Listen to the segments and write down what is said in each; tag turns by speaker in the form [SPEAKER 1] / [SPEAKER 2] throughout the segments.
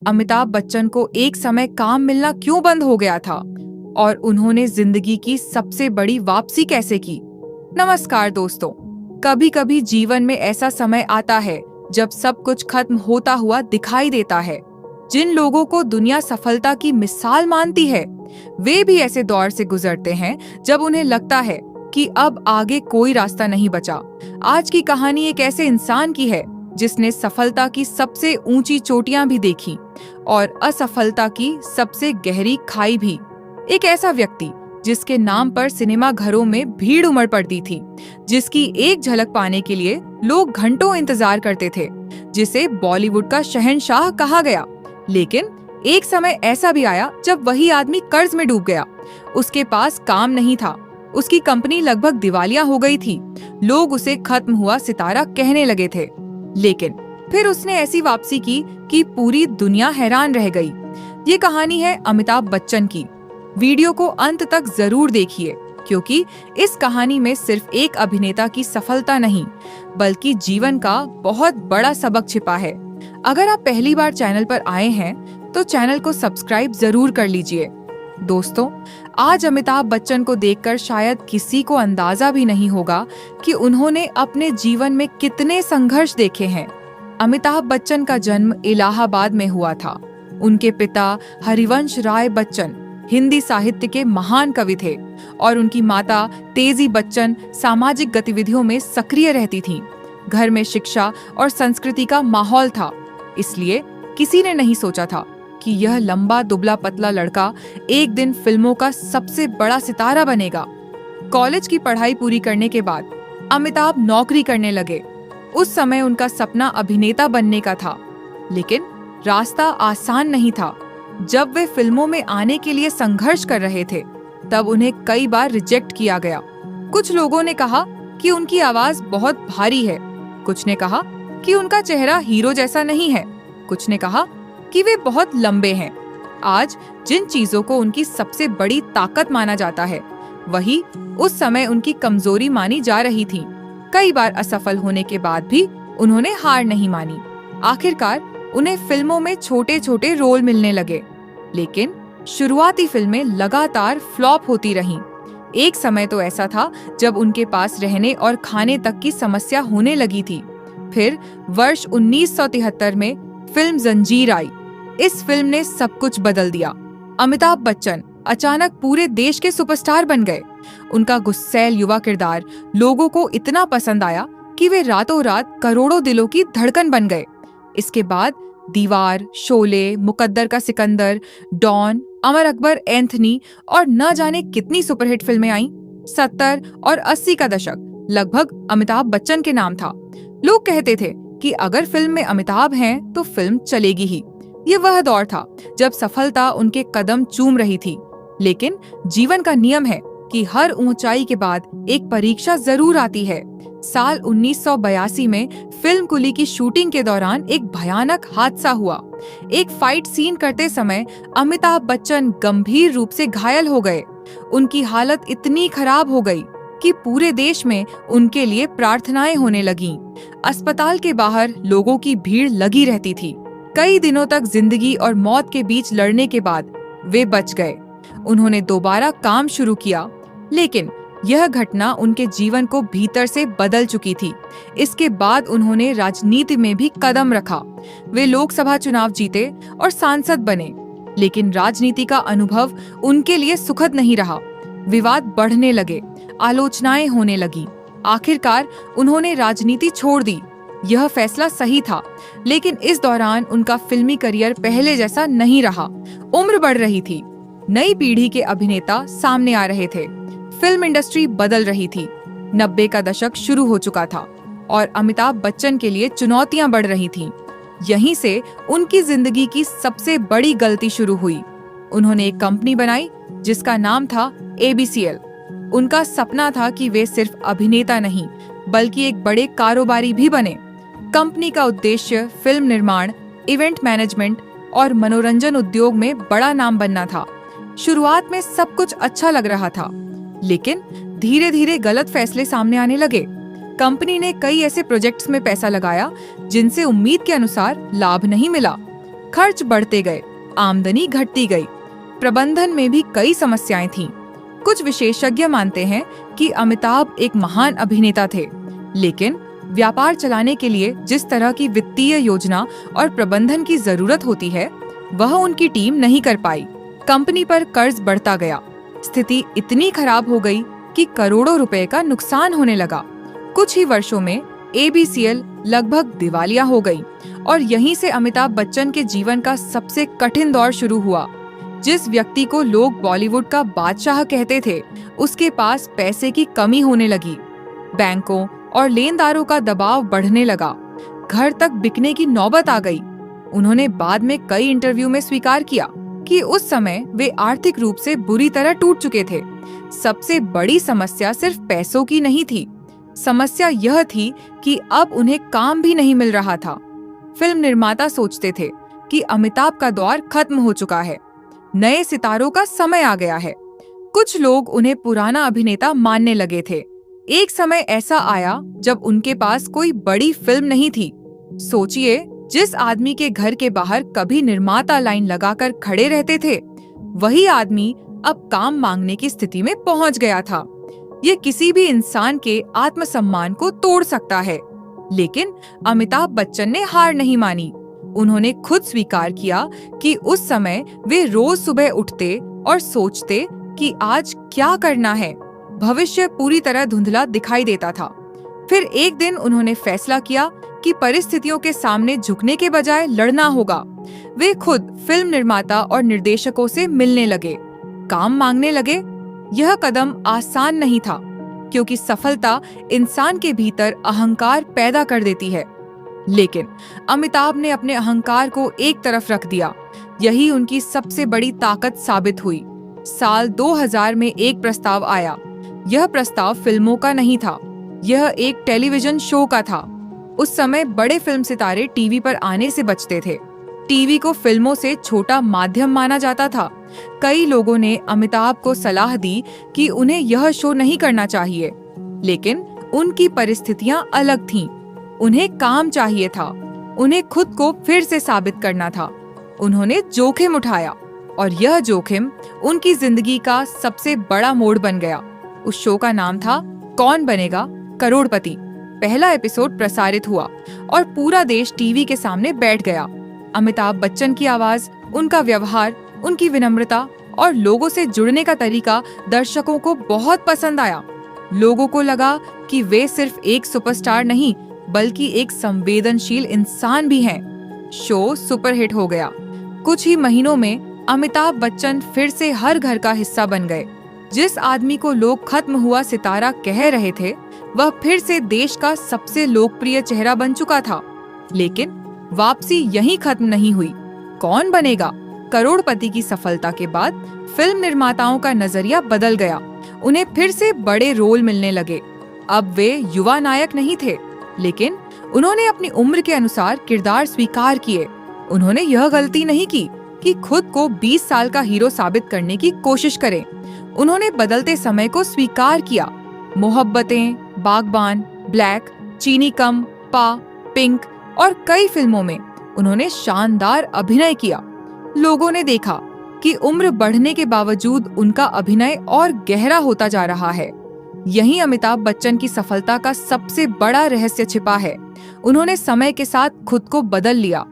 [SPEAKER 1] अमिताभ बच्चन को एक समय काम मिलना क्यों बंद हो गया था और उन्होंने जिंदगी की सबसे बड़ी वापसी कैसे की। नमस्कार दोस्तों, कभी कभी जीवन में ऐसा समय आता है जब सब कुछ खत्म होता हुआ दिखाई देता है। जिन लोगों को दुनिया सफलता की मिसाल मानती है, वे भी ऐसे दौर से गुजरते हैं जब उन्हें लगता है कि अब आगे कोई रास्ता नहीं बचा। आज की कहानी एक ऐसे इंसान की है जिसने सफलता की सबसे ऊंची चोटियां भी देखी और असफलता की सबसे गहरी खाई भी। एक ऐसा व्यक्ति जिसके नाम पर सिनेमा घरों में भीड़ उमड़ पड़ती थी, जिसकी एक झलक पाने के लिए लोग घंटों इंतजार करते थे, जिसे बॉलीवुड का शहंशाह कहा गया। लेकिन एक समय ऐसा भी आया जब वही आदमी कर्ज में डूब गया। उसके पास काम नहीं था, उसकी कंपनी लगभग दिवालिया हो गई थी। लोग उसे खत्म हुआ सितारा कहने लगे थे। लेकिन फिर उसने ऐसी वापसी की कि पूरी दुनिया हैरान रह गई। ये कहानी है अमिताभ बच्चन की। वीडियो को अंत तक जरूर देखिए, क्योंकि इस कहानी में सिर्फ एक अभिनेता की सफलता नहीं, बल्कि जीवन का बहुत बड़ा सबक छिपा है। अगर आप पहली बार चैनल पर आए हैं तो चैनल को सब्सक्राइब जरूर कर लीजिए। दोस्तों, आज अमिताभ बच्चन को देखकर शायद किसी को अंदाजा भी नहीं होगा कि उन्होंने अपने जीवन में कितने संघर्ष देखे हैं। अमिताभ बच्चन का जन्म इलाहाबाद में हुआ था। उनके पिता हरिवंश राय बच्चन हिंदी साहित्य के महान कवि थे और उनकी माता तेजी बच्चन सामाजिक गतिविधियों में सक्रिय रहती थीं। घर में शिक्षा और संस्कृति का माहौल था, इसलिए किसी ने नहीं सोचा था कि यह लंबा दुबला पतला लड़का एक दिन फिल्मों का सबसे बड़ा सितारा बनेगा। कॉलेज की पढ़ाई पूरी करने के बाद अमिताभ नौकरी करने लगे। उस समय उनका सपना अभिनेता बनने का था, लेकिन रास्ता आसान नहीं था। जब वे फिल्मों में आने के लिए संघर्ष कर रहे थे, तब उन्हें कई बार रिजेक्ट किया गया। कुछ लोगों ने कहा कि उनकी आवाज बहुत भारी है, कुछ ने कहा कि उनका चेहरा हीरो जैसा नहीं है, कुछ ने कहा कि वे बहुत लंबे हैं। आज जिन चीजों को उनकी सबसे बड़ी ताकत माना जाता है, वही उस समय उनकी कमजोरी मानी जा रही थी। कई बार असफल होने के बाद भी उन्होंने हार नहीं मानी। आखिरकार उन्हें फिल्मों में छोटे छोटे रोल मिलने लगे, लेकिन शुरुआती फिल्में लगातार फ्लॉप होती रहीं। एक समय तो ऐसा था जब उनके पास रहने और खाने तक की समस्या होने लगी थी। फिर वर्ष 1973 में फिल्म जंजीर आई। इस फिल्म ने सब कुछ बदल दिया। अमिताभ बच्चन अचानक पूरे देश के सुपरस्टार बन गए। उनका गुस्सैल युवा किरदार लोगों को इतना पसंद आया कि वे रातों रात करोड़ों दिलों की धड़कन बन गए। इसके बाद दीवार, शोले, मुकद्दर का सिकंदर, डॉन, अमर अकबर एंथनी और न जाने कितनी सुपरहिट फिल्में आईं। 70 और 80 का दशक लगभग अमिताभ बच्चन के नाम था। लोग कहते थे कि अगर फिल्म में अमिताभ हैं तो फिल्म चलेगी ही। ये वह दौर था जब सफलता उनके कदम चूम रही थी। लेकिन जीवन का नियम है कि हर ऊंचाई के बाद एक परीक्षा जरूर आती है। साल 1982 में फिल्म कुली की शूटिंग के दौरान एक भयानक हादसा हुआ। एक फाइट सीन करते समय अमिताभ बच्चन गंभीर रूप से घायल हो गए। उनकी हालत इतनी खराब हो गई कि पूरे देश में उनके लिए प्रार्थनाएं होने लगीं। अस्पताल के बाहर लोगों की भीड़ लगी रहती थी। कई दिनों तक जिंदगी और मौत के बीच लड़ने के बाद वे बच गए। उन्होंने दोबारा काम शुरू किया, लेकिन यह घटना उनके जीवन को भीतर से बदल चुकी थी। इसके बाद उन्होंने राजनीति में भी कदम रखा। वे लोकसभा चुनाव जीते और सांसद बने, लेकिन राजनीति का अनुभव उनके लिए सुखद नहीं रहा। विवाद बढ़ने लगे, आलोचनाएं होने लगी। आखिरकार उन्होंने राजनीति छोड़ दी। यह फैसला सही था, लेकिन इस दौरान उनका फिल्मी करियर पहले जैसा नहीं रहा। उम्र बढ़ रही थी, नई पीढ़ी के अभिनेता सामने आ रहे थे, फिल्म इंडस्ट्री बदल रही थी। 90 का दशक शुरू हो चुका था और अमिताभ बच्चन के लिए चुनौतियां बढ़ रही थीं। यहीं से उनकी जिंदगी की सबसे बड़ी गलती शुरू हुई। उन्होंने एक कंपनी बनाई जिसका नाम था ABCL। उनका सपना था कि वे सिर्फ अभिनेता नहीं, बल्कि एक बड़े कारोबारी भी बने। कंपनी का उद्देश्य फिल्म निर्माण, इवेंट मैनेजमेंट और मनोरंजन उद्योग में बड़ा नाम बनना था। शुरुआत में सब कुछ अच्छा लग रहा था, लेकिन धीरे धीरे गलत फैसले सामने आने लगे। कंपनी ने कई ऐसे प्रोजेक्ट्स में पैसा लगाया जिनसे उम्मीद के अनुसार लाभ नहीं मिला। खर्च बढ़ते गए, आमदनी घटती गई, प्रबंधन में भी कई समस्याएं थीं। कुछ विशेषज्ञ मानते हैं कि अमिताभ एक महान अभिनेता थे, लेकिन व्यापार चलाने के लिए जिस तरह की वित्तीय योजना और प्रबंधन की जरूरत होती है, वह उनकी टीम नहीं कर पाई। कंपनी पर कर्ज बढ़ता गया, स्थिति इतनी खराब हो गई कि करोड़ों रुपए का नुकसान होने लगा। कुछ ही वर्षों में ABCL लगभग दिवालिया हो गई और यहीं से अमिताभ बच्चन के जीवन का सबसे कठिन दौर शुरू हुआ। जिस व्यक्ति को लोग बॉलीवुड का बादशाह कहते थे, उसके पास पैसे की कमी होने लगी। बैंकों और लेनदारों का दबाव बढ़ने लगा, घर तक बिकने की नौबत आ गई। उन्होंने बाद में कई इंटरव्यू में स्वीकार किया कि उस समय वे आर्थिक रूप से बुरी तरह टूट चुके थे। सबसे बड़ी समस्या सिर्फ पैसों की नहीं थी, समस्या यह थी कि अब उन्हें काम भी नहीं मिल रहा था। फिल्म निर्माता सोचते थे कि अमिताभ का दौर खत्म हो चुका है, नए सितारों का समय आ गया है। कुछ लोग उन्हें पुराना अभिनेता मानने लगे थे। एक समय ऐसा आया जब उनके पास कोई बड़ी फिल्म नहीं थी। सोचिए, जिस आदमी के घर के बाहर कभी निर्माता लाइन लगाकर खड़े रहते थे, वही आदमी अब काम मांगने की स्थिति में पहुंच गया था। ये किसी भी इंसान के आत्मसम्मान को तोड़ सकता है, लेकिन अमिताभ बच्चन ने हार नहीं मानी। उन्होंने खुद स्वीकार किया कि उस समय वे रोज सुबह उठते और सोचते कि आज क्या करना है। भविष्य पूरी तरह धुंधला दिखाई देता था। फिर एक दिन उन्होंने फैसला किया कि परिस्थितियों के सामने झुकने के बजाय लड़ना होगा। वे खुद फिल्म निर्माता और निर्देशकों से मिलने लगे, काम मांगने लगे। यह कदम आसान नहीं था, क्योंकि सफलता इंसान के भीतर अहंकार पैदा कर देती है। लेकिन अमिताभ ने अपने अहंकार को एक तरफ रख दिया। यही उनकी सबसे बड़ी ताकत साबित हुई। साल 2000 में एक प्रस्ताव आया। यह प्रस्ताव फिल्मों का नहीं था, यह एक टेलीविजन शो का था। उस समय बड़े फिल्म सितारे टीवी पर आने से बचते थे। टीवी को फिल्मों से छोटा माध्यम माना जाता था। कई लोगों ने अमिताभ को सलाह दी कि उन्हें यह शो नहीं करना चाहिए, लेकिन उनकी परिस्थितियां अलग थीं। उन्हें काम चाहिए था, उन्हें खुद को फिर से साबित करना था। उन्होंने जोखिम उठाया और यह जोखिम उनकी जिंदगी का सबसे बड़ा मोड़ बन गया। उस शो का नाम था कौन बनेगा करोड़पति। पहला एपिसोड प्रसारित हुआ और पूरा देश टीवी के सामने बैठ गया। अमिताभ बच्चन की आवाज, उनका व्यवहार, उनकी विनम्रता और लोगों से जुड़ने का तरीका दर्शकों को बहुत पसंद आया। लोगों को लगा कि वे सिर्फ एक सुपरस्टार नहीं, बल्कि एक संवेदनशील इंसान भी हैं। शो सुपरहिट हो गया। कुछ ही महीनों में अमिताभ बच्चन फिर से हर घर का हिस्सा बन गए। जिस आदमी को लोग खत्म हुआ सितारा कह रहे थे, वह फिर से देश का सबसे लोकप्रिय चेहरा बन चुका था। लेकिन वापसी यहीं खत्म नहीं हुई। कौन बनेगा करोड़पति की सफलता के बाद फिल्म निर्माताओं का नजरिया बदल गया। उन्हें फिर से बड़े रोल मिलने लगे। अब वे युवा नायक नहीं थे, लेकिन उन्होंने अपनी उम्र के अनुसार किरदार स्वीकार किए। उन्होंने यह गलती नहीं की कि खुद को 20 साल का हीरो साबित करने की कोशिश करें। उन्होंने बदलते समय को स्वीकार किया। मोहब्बतें, बागबान, ब्लैक, चीनी कम, पा, पिंक और कई फिल्मों में उन्होंने शानदार अभिनय किया। लोगों ने देखा कि उम्र बढ़ने के बावजूद उनका अभिनय और गहरा होता जा रहा है। यहीं अमिताभ बच्चन की सफलता का सबसे बड़ा रहस्य छिपा है। उन्होंने समय के साथ खुद को बदल लिया।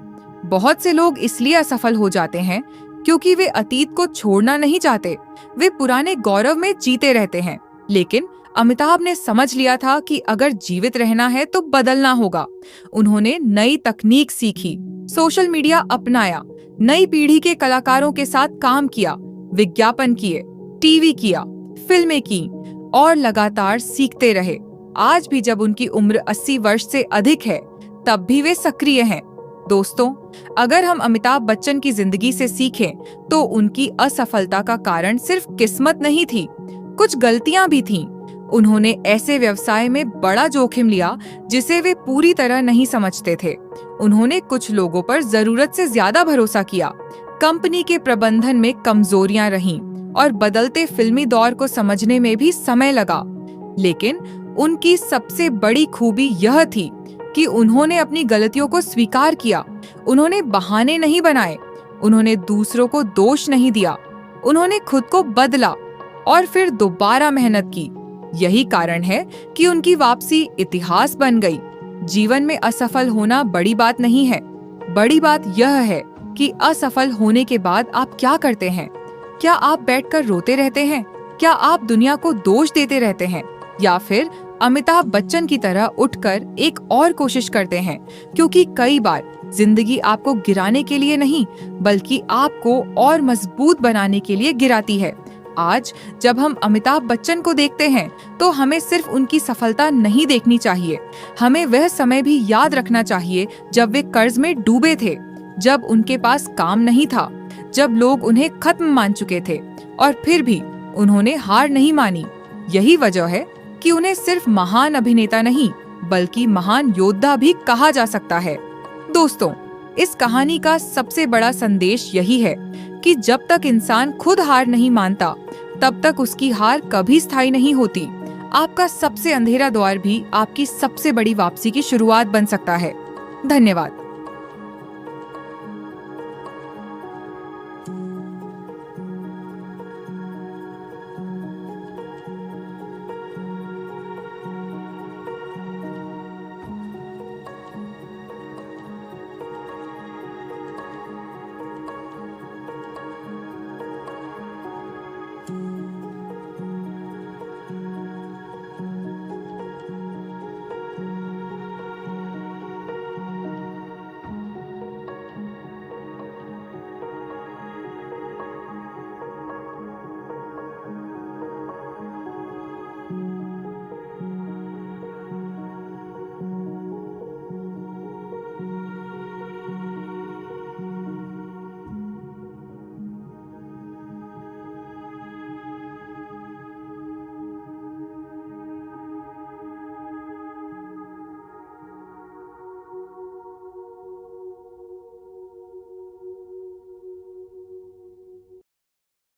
[SPEAKER 1] बहुत से लोग इसलिए असफल हो जाते हैं क्योंकि वे अतीत को छोड़ना नहीं चाहते, वे पुराने गौरव में जीते रहते हैं। लेकिन अमिताभ ने समझ लिया था कि अगर जीवित रहना है तो बदलना होगा। उन्होंने नई तकनीक सीखी, सोशल मीडिया अपनाया, नई पीढ़ी के कलाकारों के साथ काम किया, विज्ञापन किए, टीवी किया, फिल्में की और लगातार सीखते रहे। आज भी जब उनकी उम्र 80 वर्ष से अधिक है, तब भी वे सक्रिय हैं। दोस्तों, अगर हम अमिताभ बच्चन की जिंदगी से सीखें, तो उनकी असफलता का कारण सिर्फ किस्मत नहीं थी, कुछ गलतियां भी थीं। उन्होंने ऐसे व्यवसाय में बड़ा जोखिम लिया जिसे वे पूरी तरह नहीं समझते थे। उन्होंने कुछ लोगों पर जरूरत से ज्यादा भरोसा किया। कंपनी के प्रबंधन में कमजोरियां रहीं और बदलते फिल्मी दौर को समझने में भी समय लगा। लेकिन उनकी सबसे बड़ी खूबी यह थी कि उन्होंने अपनी गलतियों को स्वीकार किया, उन्होंने बहाने नहीं बनाए, उन्होंने दूसरों को दोष नहीं दिया, उन्होंने खुद को बदला और फिर दोबारा मेहनत की। यही कारण है कि उनकी वापसी इतिहास बन गई। जीवन में असफल होना बड़ी बात नहीं है। बड़ी बात यह है कि असफल होने के बाद आप क्या करते हैं। क्या आप बैठकर रोते रहते हैं? क्या आप दुनिया को दोष देते रहते हैं? या फिर अमिताभ बच्चन की तरह उठकर एक और कोशिश करते हैं? क्योंकि कई बार जिंदगी आपको गिराने के लिए नहीं, बल्कि आपको और मजबूत बनाने के लिए गिराती है। आज जब हम अमिताभ बच्चन को देखते हैं तो हमें सिर्फ उनकी सफलता नहीं देखनी चाहिए, हमें वह समय भी याद रखना चाहिए जब वे कर्ज में डूबे थे, जब उनके पास काम नहीं था, जब लोग उन्हें खत्म मान चुके थे, और फिर भी उन्होंने हार नहीं मानी। यही वजह है कि उन्हें सिर्फ महान अभिनेता नहीं, बल्कि महान योद्धा भी कहा जा सकता है। दोस्तों, इस कहानी का सबसे बड़ा संदेश यही है कि जब तक इंसान खुद हार नहीं मानता, तब तक उसकी हार कभी स्थायी नहीं होती। आपका सबसे अंधेरा द्वार भी आपकी सबसे बड़ी वापसी की शुरुआत बन सकता है। धन्यवाद।